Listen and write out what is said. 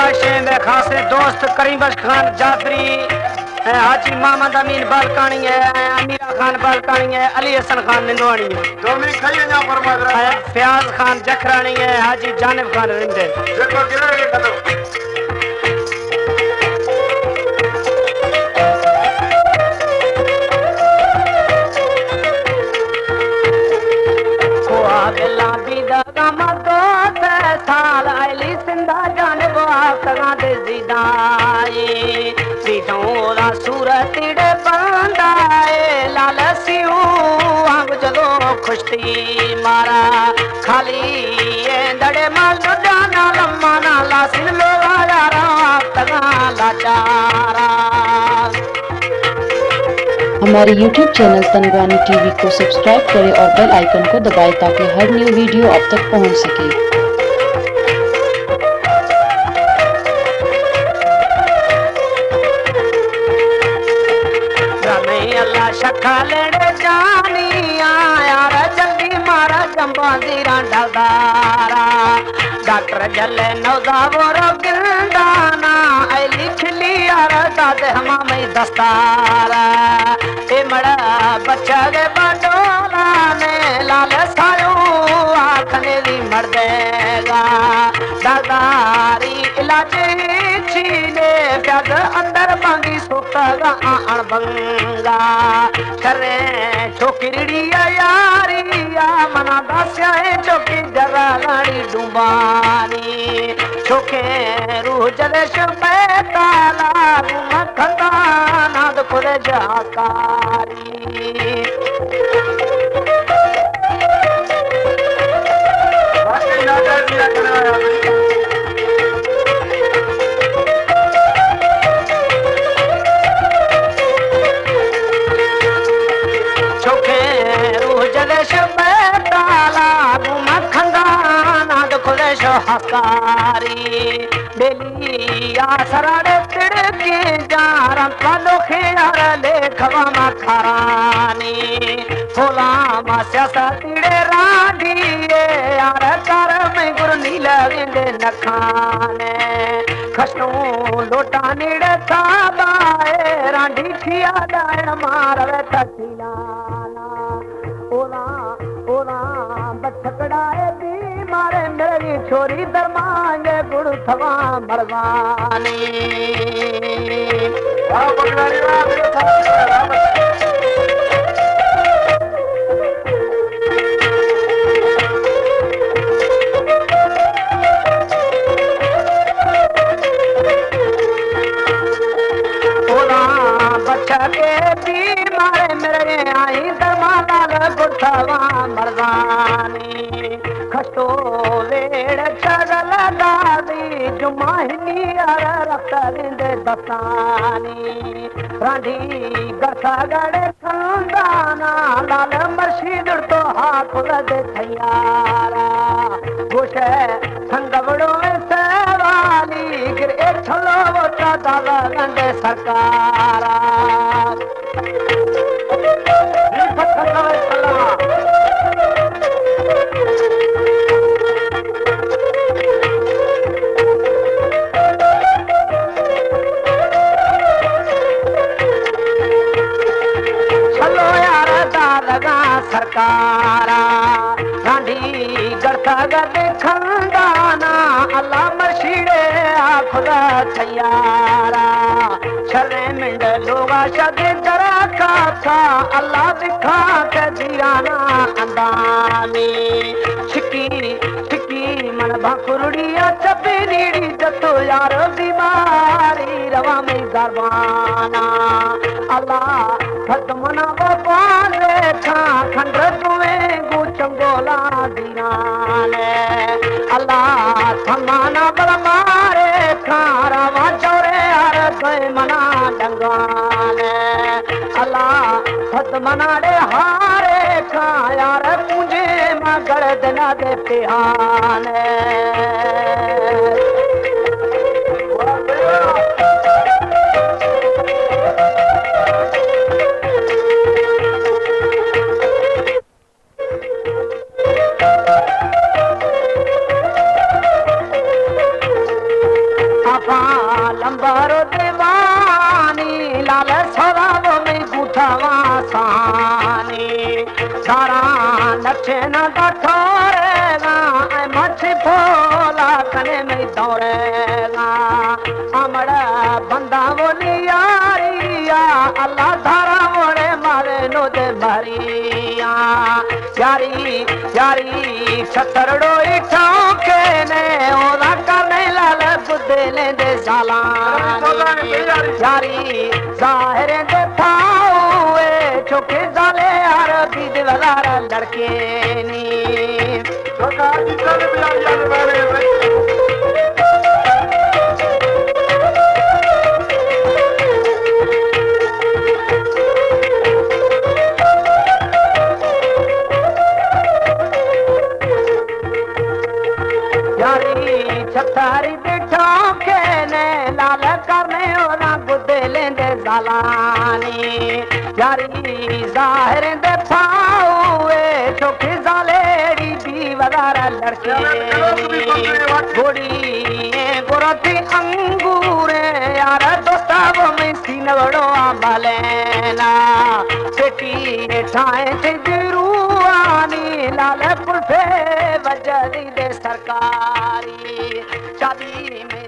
आशे में खासे दोस्त करीम बख्श खान जाफरी, हाजी मोहम्मद अमीन बालकानी है, अमीरा खान बालकानी है, अली हसन खान निंदवानी है, फयाज खान जखरानी है, हाजी जानिब खान रिंदे। साल अली सिंधा जानब आसगा दे जिदाए सीधों सूरत बंदाए लाल सिऊ अंग जदो खुश्ती मारा खाली दड़े माल जाना लम्मा ना लासिन लोगा यारा तगा लाचारा। हमारे YouTube चैनल तनवानी टीवी को सब्सक्राइब करें और बेल आइकन को दबाएं ताकि हर न्यू वीडियो आप तक पहुंच सके। अल्लाह शक्का लेने जानी यार जल्दी मारा जम्बा जीरा डलदारा डॉक्टर जले नौजावरो गिरदाना आई लिख लिया दादे हमा में दस्तारा ए मड़ा बच्चा के बडोला ने लाल सायो आखने दी मर देगा दादारी इलाज छीने प्याद अंदर मांगी सुतगा आण बंगा करे छोकरी यारिया मना दास्या चौकी जरा गाड़ी डुबानी छोके रूह जलेश पैताला मखंदा नाद खुद जाकारी। हकारी बेली आसराड़े तिड़के जारम पालो खेयार लेखवा मखरानी फुला मास्या तिड़े रांढिए यार कर में गुरनी लगे नखाने खसनो लोटा निड़े साबाए रांढी खिया जाए मारवे तसीलाना ओला ओला बछकड़ाए मारे मेरी छोरी दरमांगे गुड़ थवा मरवानी। बच्चा के भी मारे मेरे आई दरमालाल गुड़ थवा मरवानी खस्तो वेड़ चगल दादी जुमाहिनी रखते दसानी रांधी गसा गड़े खानदाना लाल मर्शीद तो हाथ दे थैयारा गोशे संगवड़ो सेवाली गिरे छलो वो चादा गंडे सरकारा सरकारा रांधी गड़ता गदे खंगाना अल्लाह मर्शीडे आखुदा थैयारा छले मिंड लोगा शदे जरा खाता अल्लाह दिखा के जियाना अंदानी छिकी छिकी मन भाकुरड़िया चपी नीड़ी जतो यार बीमारी रवा में गरबाना अल्लाह खत्मना बाले खा खंड तुम्हें गुचंगोला दीनाने अल्लाह थमाना बल मारे खारा चौरे यार कोई मना डंगाने अल्लाह खत्मना डे हारे खा यार मुझे मगर दिना दे पिहाने। का ठोरेगा मछी फोला कने में दौड़ेगा हमारा बंदा बोली यारिया अल्लाह धारा मोड़े मारे नो दे मारिया यारी यारी छतरड़ो ठोके ने ओदा करने लाल बुद्धे लेंदे साला यारी जाहिर दे थावे छोके जाले यार बीद वाला लड़के नी छोका जी चल बिया यार मारे छतारी बिठो के ने लाल करने ओना गुदे लेंदे जालानी यारी जाहिर दे फावे छोकी जालेड़ी दी वदारा लड़के गोड़ी गोरती अंगूरे यार दोस्ता वो में सीनवड़ो आंबलेना पेटी ठाए थे जरूआनी लाल कुल्फे वजरी दे सरकारी शादी में